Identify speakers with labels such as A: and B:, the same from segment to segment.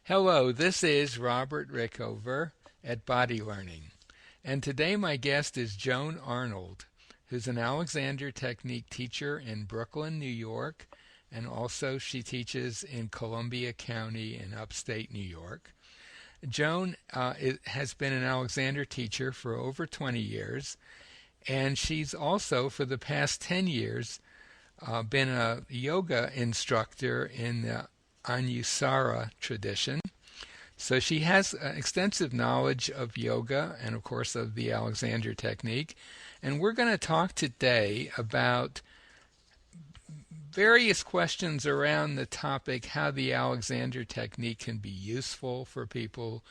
A: Hello, this is Robert Rickover at Body Learning. And today my guest is Joan Arnold, who's an Alexander Technique teacher in Brooklyn, New York, and also she teaches in Columbia County in upstate New York. Joan has been an Alexander teacher for over 20 years, and she's also, for the past 10 years, been a yoga instructor in the Anusara tradition. So she has extensive knowledge of yoga and, of course, of the Alexander technique. And we're going to talk today about various questions around the topic how the Alexander technique can be useful for people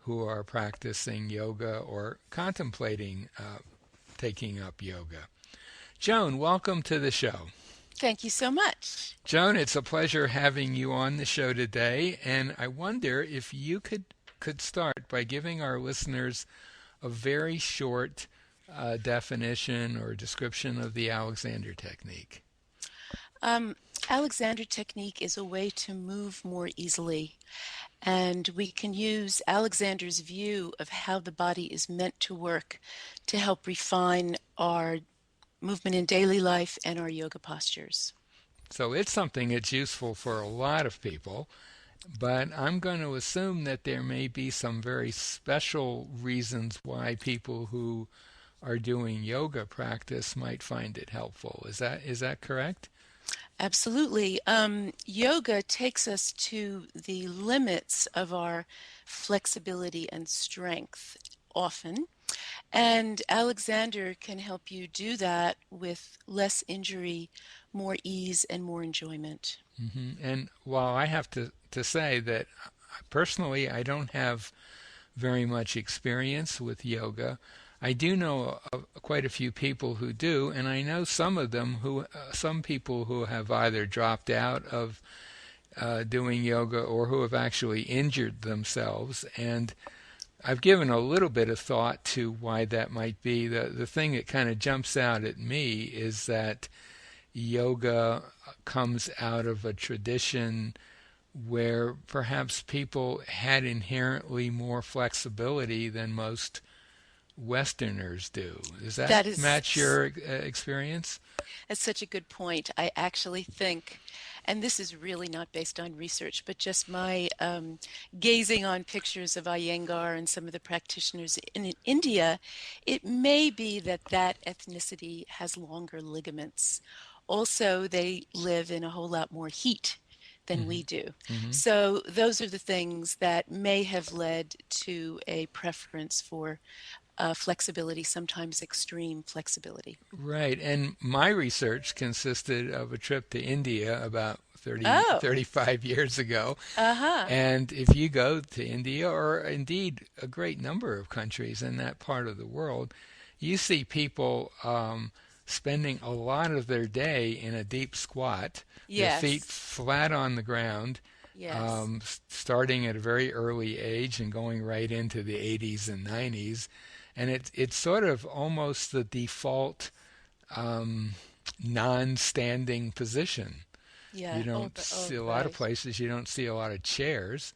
A: who are practicing yoga or contemplating taking up yoga. Joan, welcome to the show.
B: Thank you so much.
A: Joan, it's a pleasure having you on the show today, and I wonder if you could start by giving our listeners a very short definition or description of the Alexander technique.
B: Alexander technique is a way to move more easily, and we can use Alexander's view of how the body is meant to work to help refine our movement in daily life and our yoga postures.
A: So it's something that's useful for a lot of people, but I'm going to assume that there may be some very special reasons why people who are doing yoga practice might find it helpful. Is that correct?
B: Absolutely. Yoga takes us to the limits of our flexibility and strength often. And Alexander can help you do that with less injury, more ease, and more enjoyment.
A: And while I have to say that personally I don't have very much experience with yoga, I do know quite a few people who do, and I know some people who have either dropped out of doing yoga or who have actually injured themselves. And I've given a little bit of thought to why that might be. The thing that kind of jumps out at me is that yoga comes out of a tradition where perhaps people had inherently more flexibility than most Westerners do. Does that
B: That is
A: match your experience?
B: That's such a good point. I actually think, and this is really not based on research, but just my gazing on pictures of Iyengar and some of the practitioners in India, it may be that that ethnicity has longer ligaments. Also, they live in a whole lot more heat than
A: Hmm.
B: we do.
A: Hmm.
B: So those are the things that may have led to a preference for flexibility, sometimes extreme flexibility.
A: Right. And my research consisted of a trip to India about 30,
B: Oh,
A: 35 years ago.
B: uh-huh.
A: And if you go to India, or indeed a great number of countries in that part of the world, you see people spending a lot of their day in a deep squat, their feet
B: Yes,
A: flat on the ground,
B: yes.
A: starting at a very early age and going right into the 80s and 90s. And it's sort of almost the default um, non-standing position. You
B: Yeah.
A: don't
B: Oh,
A: see a lot of
B: right.
A: places, you don't see a lot of chairs.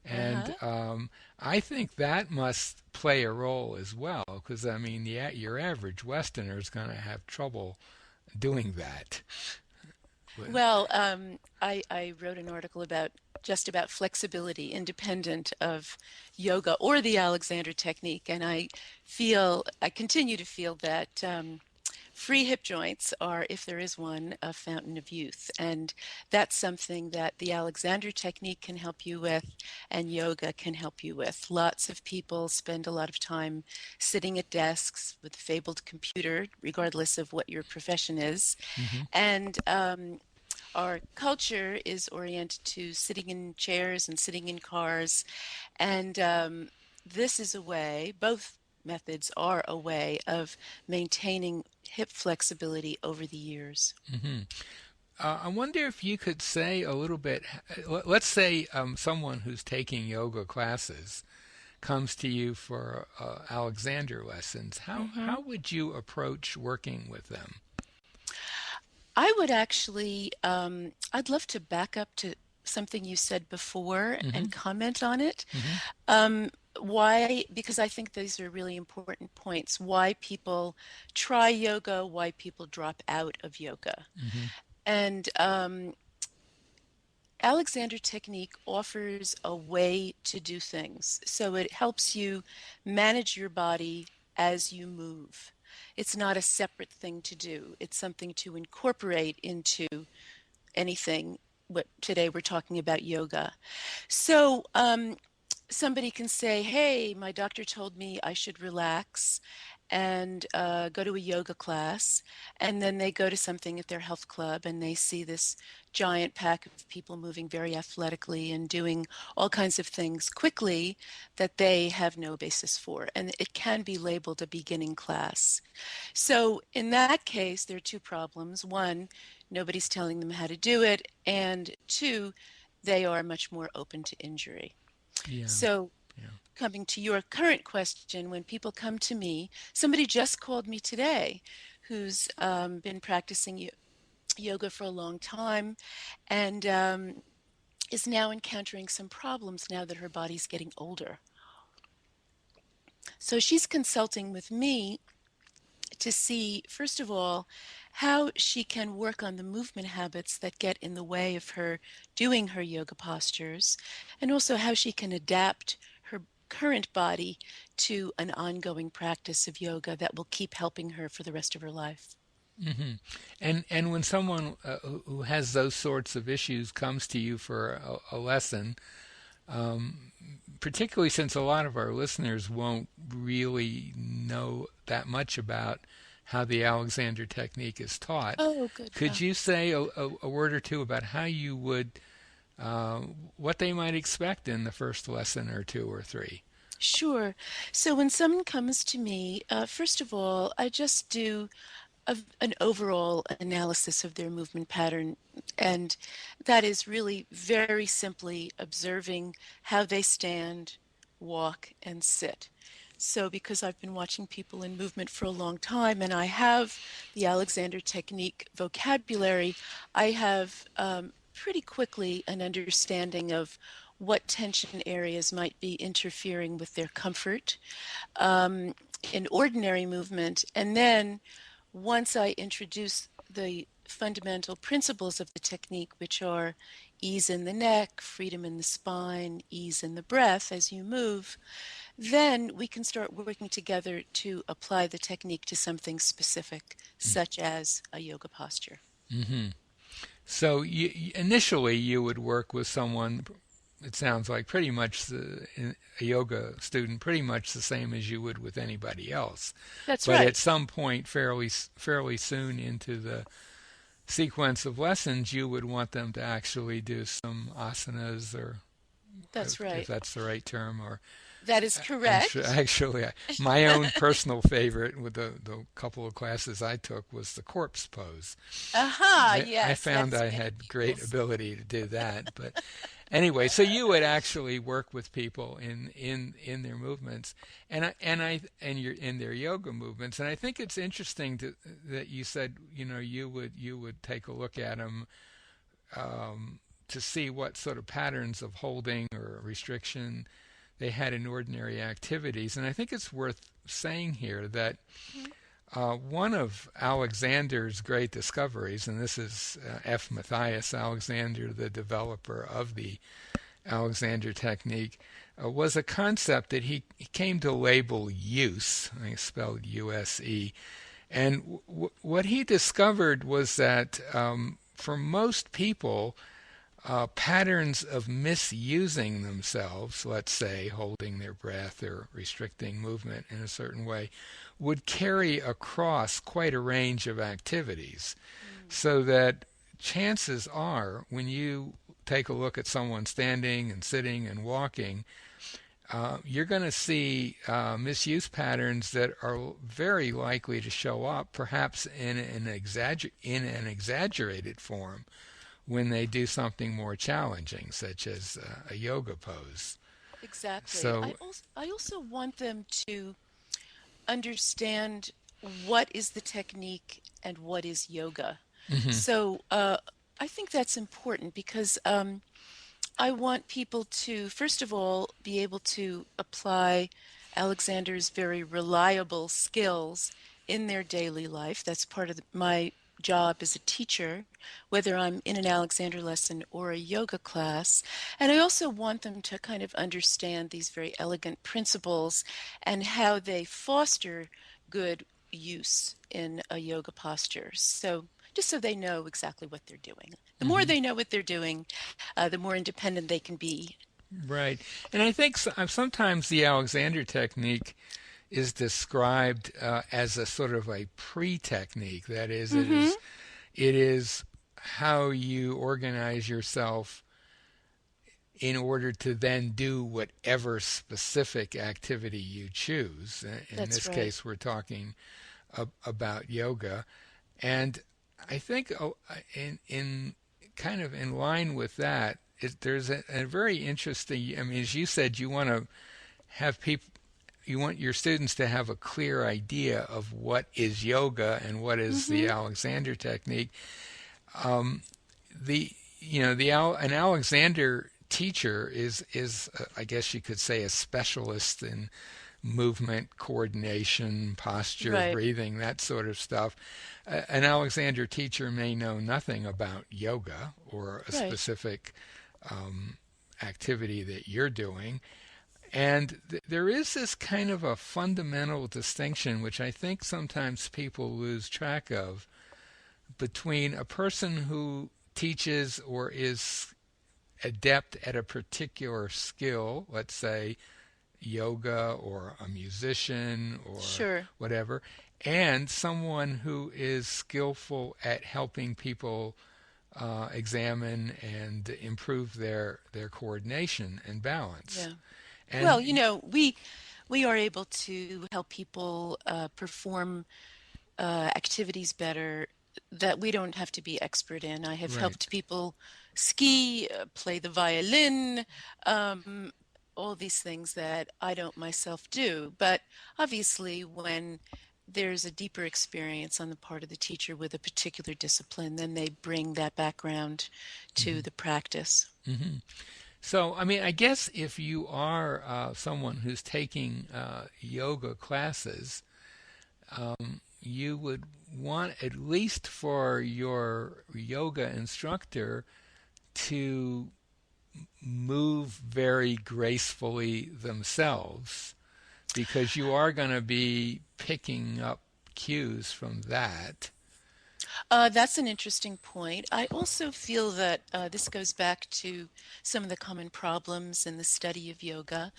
A: And
B: Uh-huh.
A: I think that must play a role as well, because I mean, your average Westerner is going to have trouble doing that.
B: Well, I wrote an article about just about flexibility independent of yoga or the Alexander technique, and I continue to feel that free hip joints are, if there is one, a fountain of youth. And that's something that the Alexander technique can help you with and yoga can help you with. Lots of people spend a lot of time sitting at desks with a fabled computer, regardless of what your profession is.
A: Hmm.
B: And our culture is oriented to sitting in chairs and sitting in cars. And this is a way, both methods are a way of maintaining hip flexibility over the years.
A: Hmm. I wonder if you could say a little bit. Let's say someone who's taking yoga classes comes to you for Alexander lessons.
B: hmm
A: How would you approach working with them?
B: I would actually, I'd love to back up to something you said before
A: Hmm.
B: and comment on it.
A: Hmm.
B: Why? Because I think these are really important points. Why people try yoga, why people drop out of yoga.
A: Hmm.
B: And Alexander Technique offers a way to do things. So it helps you manage your body as you move. It's not a separate thing to do. It's something to incorporate into anything. What today we're talking about yoga. So somebody can say, hey, my doctor told me I should relax and go to a yoga class. And then they go to something at their health club and they see this giant pack of people moving very athletically and doing all kinds of things quickly that they have no basis for. And it can be labeled a beginning class. So in that case, there are two problems. One, nobody's telling them how to do it. And two, they are much more open to injury.
A: Yeah.
B: So,
A: Yeah.
B: coming to your current question, when people come to me, somebody just called me today who's been practicing yoga for a long time and is now encountering some problems now that her body's getting older. So, she's consulting with me to see, first of all, how she can work on the movement habits that get in the way of her doing her yoga postures, and also how she can adapt her current body to an ongoing practice of yoga that will keep helping her for the rest of her life.
A: Hmm. And when someone who has those sorts of issues comes to you for a lesson, um, particularly since a lot of our listeners won't really know that much about how the Alexander technique is taught,
B: Oh, good.
A: could you say a word or two about how you would, uh, what they might expect in the first lesson or two or three?
B: Sure. So when someone comes to me, first of all, I just do an overall analysis of their movement pattern. And that is really very simply observing how they stand, walk, and sit. So, because I've been watching people in movement for a long time and I have the Alexander Technique vocabulary, I have pretty quickly an understanding of what tension areas might be interfering with their comfort um, in ordinary movement. And then once I introduce the fundamental principles of the technique, which are ease in the neck, freedom in the spine, ease in the breath as you move, then we can start working together to apply the technique to something specific, such as a yoga posture.
A: Mm-hmm. So initially, you would work with someone. It sounds like pretty much a yoga student, pretty much the same as you would with anybody else.
B: That's
A: But
B: right.
A: at some point, fairly soon into the sequence of lessons, you would want them to actually do some asanas, or
B: That's
A: if
B: right.
A: that's the right term, or
B: That is correct.
A: actually, my own personal favorite with the couple of classes I took was the corpse pose.
B: Aha,
A: I
B: yes,
A: found
B: that's
A: I
B: many
A: had great
B: people's.
A: ability to do that. But anyway, so you would actually work with people in their movements, and you're in their yoga movements. And I think it's interesting that you said, you would take a look at them, to see what sort of patterns of holding or restriction they had in ordinary activities. And I think it's worth saying here that
B: Mhm.
A: one of Alexander's great discoveries, and this is F. Matthias Alexander, the developer of the Alexander technique, was a concept that he came to label use, I spelled U-S-E. And what he discovered was that for most people, patterns of misusing themselves, let's say holding their breath or restricting movement in a certain way, would carry across quite a range of activities.
B: Mm.
A: So that chances are, when you take a look at someone standing and sitting and walking, you're going to see misuse patterns that are very likely to show up, perhaps in an exaggerated form, when they do something more challenging, such as a yoga pose.
B: Exactly.
A: So,
B: I also want them to understand what is the technique and what is yoga.
A: mhm,
B: So I think that's important because I want people to, first of all, be able to apply Alexander's very reliable skills in their daily life. That's part of my job as a teacher, whether I'm in an Alexander lesson or a yoga class. And I also want them to kind of understand these very elegant principles and how they foster good use in a yoga posture. So just so they know exactly what they're doing. The more
A: Hmm.
B: they know what they're doing, the more independent they can be.
A: Right. And I think sometimes the Alexander technique is described as a sort of a pre-technique. That is,
B: Mm-hmm.
A: it is how you organize yourself in order to then do whatever specific activity you choose. In
B: That's
A: this
B: right.
A: case, we're talking about yoga, and I think in kind of in line with that, there's a very interesting. I mean, as you said, you want to have people. You want your students to have a clear idea of what is yoga and what is the
B: Mm-hmm.
A: Alexander technique. The an Alexander teacher is I guess you could say a specialist in movement coordination, posture,
B: Right.
A: breathing, that sort of stuff. An Alexander teacher may know nothing about yoga or a
B: Right.
A: specific activity that you're doing. And there is this kind of a fundamental distinction, which I think sometimes people lose track of, between a person who teaches or is adept at a particular skill, let's say yoga or a musician or
B: Sure.
A: whatever, and someone who is skillful at helping people examine and improve their coordination and balance.
B: Yeah. Well,
A: And
B: we are able to help people perform activities better that we don't have to be expert in. I have
A: right.
B: helped people ski, play the violin, um, all these things that I don't myself do. But obviously, when there's a deeper experience on the part of the teacher with a particular discipline, then they bring that background to
A: Hmm.
B: the practice.
A: Hmm. So, I mean, I guess if you are someone who's taking yoga classes, you would want, at least for your yoga instructor, to move very gracefully themselves, because you are going to be picking up cues from that.
B: That's an interesting point. I also feel that this goes back to some of the common problems in the study of yoga,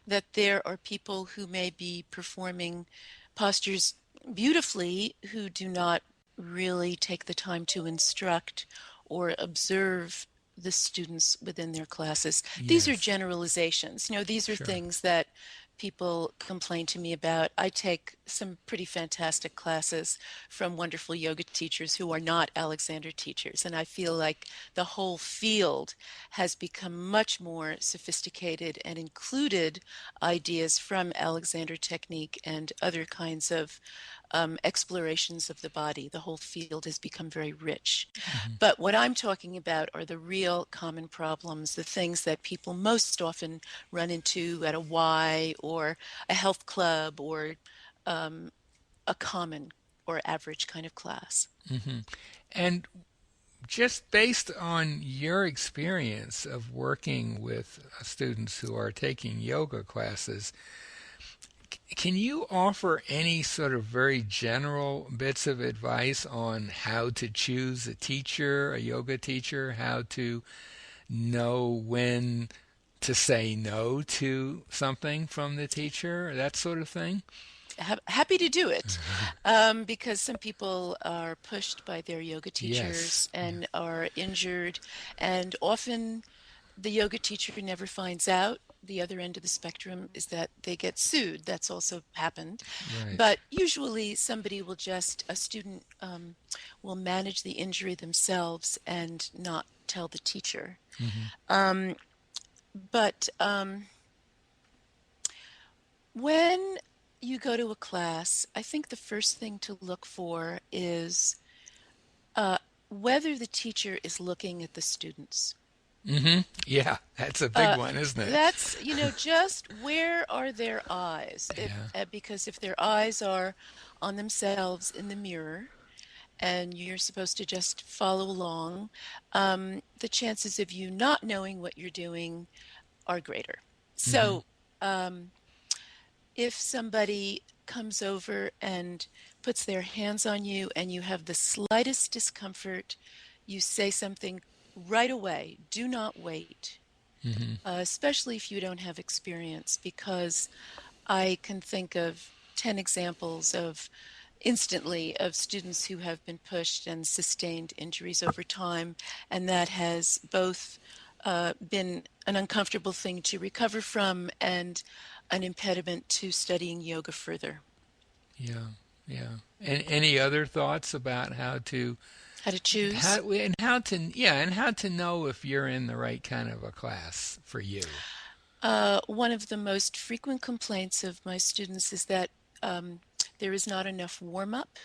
B: that there are people who may be performing postures beautifully who do not really take the time to instruct or observe the students within their classes. These are
A: Yes,
B: generalizations. These are
A: sure.
B: things that people complain to me about. I take some pretty fantastic classes from wonderful yoga teachers who are not Alexander teachers. And I feel like the whole field has become much more sophisticated and included ideas from Alexander technique and other kinds of explorations of the body. The whole field has become very rich.
A: Hmm.
B: But what I'm talking about are the real common problems, the things that people most often run into at a Y or a health club or um, a common or average kind of class.
A: Hmm. And just based on your experience of working with students who are taking yoga classes, can you offer any sort of very general bits of advice on how to choose a teacher, a yoga teacher, how to know when to say no to something from the teacher, that sort of thing?
B: Happy to do it because some people are pushed by their yoga
A: Yes.
B: teachers and are injured, and often the yoga teacher never finds out. The other end of the spectrum is that they get sued. That's also happened.
A: Right.
B: But usually, a student will manage the injury themselves and not tell the teacher.
A: Hmm.
B: Um, but when you go to a class, I think the first thing to look for is uh, whether the teacher is looking at the students.
A: Mm-hmm. Yeah, that's a big
B: Uh,
A: one, isn't it?
B: that's, just where are their eyes?
A: Yeah.
B: Because if their eyes are on themselves in the mirror and you're supposed to just follow along, the chances of you not knowing what you're doing are greater.
A: Mm-hmm.
B: So, um, if somebody comes over and puts their hands on you and you have the slightest discomfort, you say something right away. Do not wait,
A: Mm-hmm.
B: especially if you don't have experience, because I can think of 10 examples of instantly of students who have been pushed and sustained injuries over time, and that has both been an uncomfortable thing to recover from and an impediment to studying yoga further.
A: Yeah. Yeah. And any other thoughts about
B: How to choose?
A: how to know if you're in the right kind of a class for you?
B: One of the most frequent complaints of my students is that um, there is not enough warm up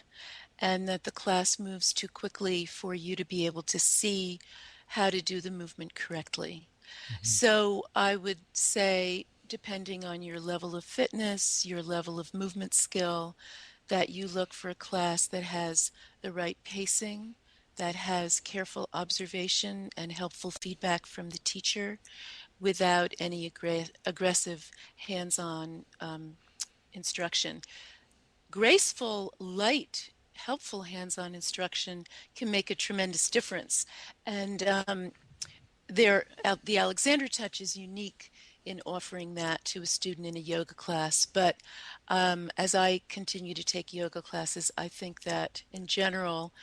B: and that the class moves too quickly for you to be able to see how to do the movement correctly.
A: Mm-hmm.
B: So I would say, depending on your level of fitness, your level of movement skill, that you look for a class that has the right pacing, that has careful observation and helpful feedback from the teacher without any aggressive hands-on instruction. Graceful, light, helpful hands-on instruction can make a tremendous difference. And the Alexander Touch is unique in offering that to a student in a yoga class. But as I continue to take yoga classes, I think that in general,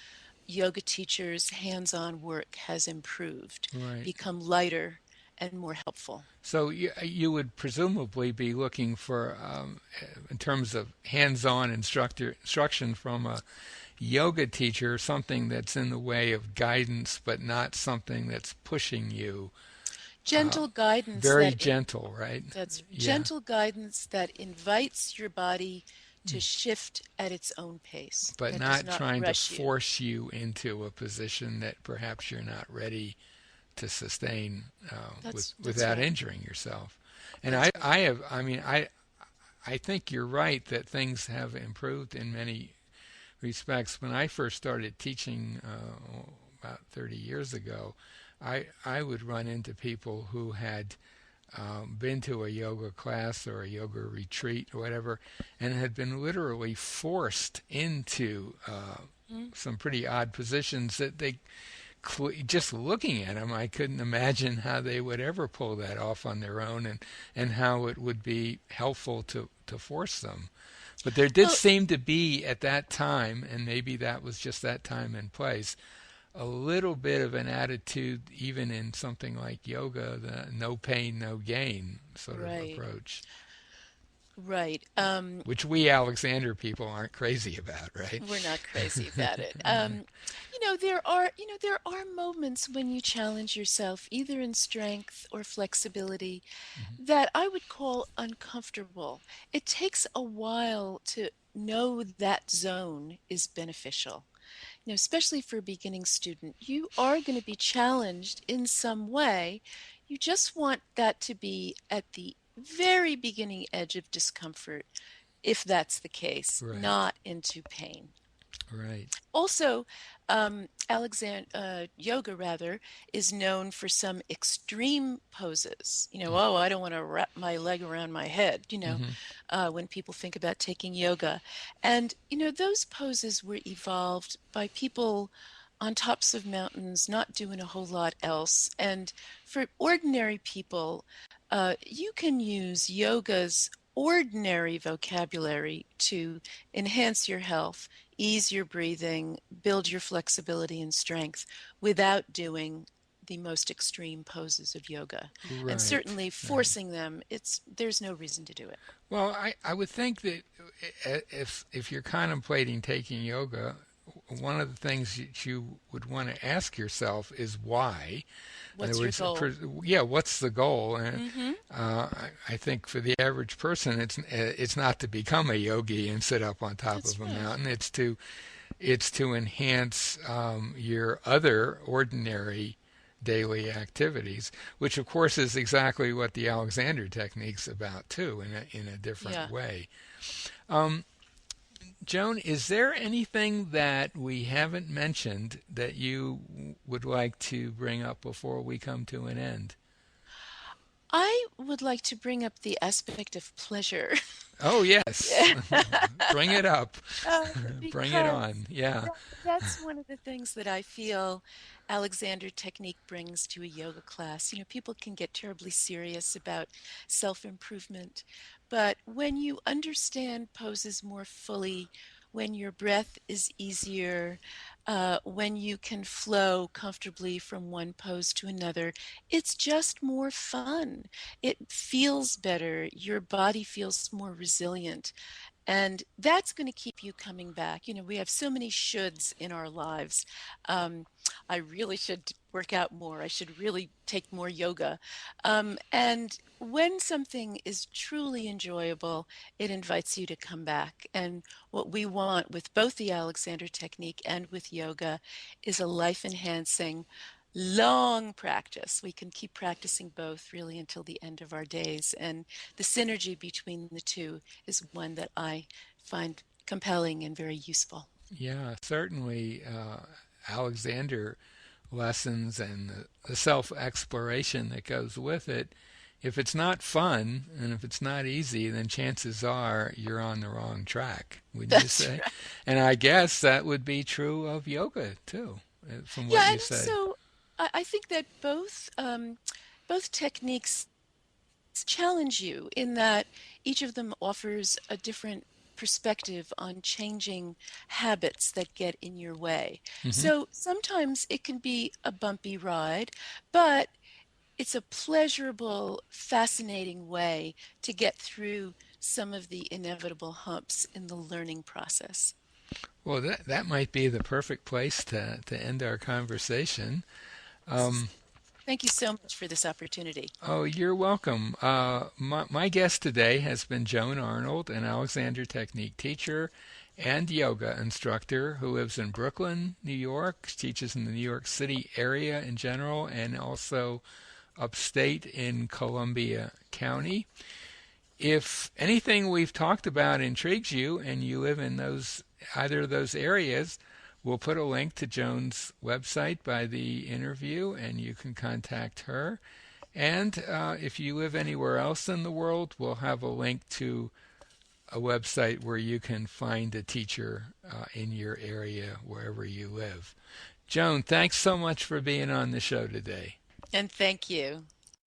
B: yoga teachers' hands-on work has improved,
A: Right.
B: become lighter and more helpful.
A: So you would presumably be looking for, in terms of hands-on instruction from a yoga teacher, something that's in the way of guidance, but not something that's pushing you. Uh,
B: Gentle guidance
A: Very gentle, right?
B: that's
A: Yeah,
B: gentle guidance that invites your body to
A: mm.
B: shift at its own pace,
A: But
B: that does
A: not
B: not
A: trying to
B: rush you.
A: force you into a position that perhaps you're not ready to sustain
B: That's
A: without
B: right.
A: injuring yourself. And
B: That's right.
A: I have, I mean, I think you're right that things have improved in many respects. When I first started teaching about 30 years ago, I would run into people who had been to a yoga class or a yoga retreat or whatever, and had been literally forced into
B: Mm,
A: some pretty odd positions that just looking at them, I couldn't imagine how they would ever pull that off on their own, and how it would be helpful to force them. But there did
B: well,
A: seem to be at that time, and maybe that was just that time and place, a little bit of an attitude, even in something like yoga, the no pain, no gain sort of
B: right,
A: approach,
B: right.
A: which we Alexander people aren't crazy about, right?
B: We're not crazy about it.
A: Yeah.
B: There are moments when you challenge yourself, either in strength or flexibility,
A: Mhm.
B: that I would call uncomfortable. It takes a while to know that zone is beneficial. Especially for a beginning student, you are going to be challenged in some way. You just want that to be at the very beginning edge of discomfort, if that's the case,
A: Right,
B: not into pain.
A: right.
B: Also, yoga rather is known for some extreme poses. Oh, I don't want to wrap my leg around my head.
A: Mm-hmm.
B: When people think about taking yoga, and those poses were evolved by people on tops of mountains, not doing a whole lot else. And for ordinary people, you can use yoga's ordinary vocabulary to enhance your health, ease your breathing, build your flexibility and strength without doing the most extreme poses of yoga. And
A: Right,
B: certainly
A: right.
B: forcing them, there's no reason to do it.
A: Well, I would think that if you're contemplating taking yoga, one of the things that you would want to ask yourself is why. In other
B: What's your
A: words,
B: goal?
A: yeah, what's the goal? And
B: Mm-hmm.
A: I think for the average person, it's not to become a yogi and sit up on top
B: That's
A: of a
B: right.
A: mountain. It's to enhance your other ordinary daily activities, which of course is exactly what the Alexander Technique's about too, in a different
B: Yeah.
A: way. Um, Joan, is there anything that we haven't mentioned that you would like to bring up before we come to an end?
B: I would like to bring up the aspect of pleasure.
A: Oh, yes. Bring it up. Bring it
B: Because
A: on. Yeah.
B: that's one of the things that I feel Alexander Technique brings to a yoga class. People can get terribly serious about self-improvement, but when you understand poses more fully, when your breath is easier, when you can flow comfortably from one pose to another, it's just more fun. It feels better. Your body feels more resilient. And that's going to keep you coming back. We have so many shoulds in our lives. Um, I really should work out more. I should really take more yoga. And when something is truly enjoyable, it invites you to come back. And what we want with both the Alexander Technique and with yoga is a life enhancing, long practice. We can keep practicing both really until the end of our days. And the synergy between the two is one that I find compelling and very useful.
A: Yeah, certainly. Alexander lessons and the self exploration that goes with it. If it's not fun and if it's not easy, then chances are you're on the wrong track, wouldn't you
B: That's
A: say?
B: right.
A: And I guess that would be true of yoga too, from what
B: Yeah,
A: you
B: and
A: said.
B: also I think that both techniques challenge you in that each of them offers a different perspective on changing habits that get in your way.
A: Hmm.
B: So sometimes it can be a bumpy ride, but it's a pleasurable, fascinating way to get through some of the inevitable humps in the learning process.
A: Well, that might be the perfect place to end our conversation. Um,
B: Thank you so much for this opportunity.
A: oh, you're welcome. My guest today has been Joan Arnold, an Alexander Technique teacher and yoga instructor who lives in Brooklyn, New York, teaches in the New York City area in general, and also upstate in Columbia County. If anything we've talked about intrigues you and you live in those either of those areas, we'll put a link to Joan's website by the interview and you can contact her. And if you live anywhere else in the world, we'll have a link to a website where you can find a teacher in your area wherever you live. Joan, thanks so much for being on the show today.
B: And thank you.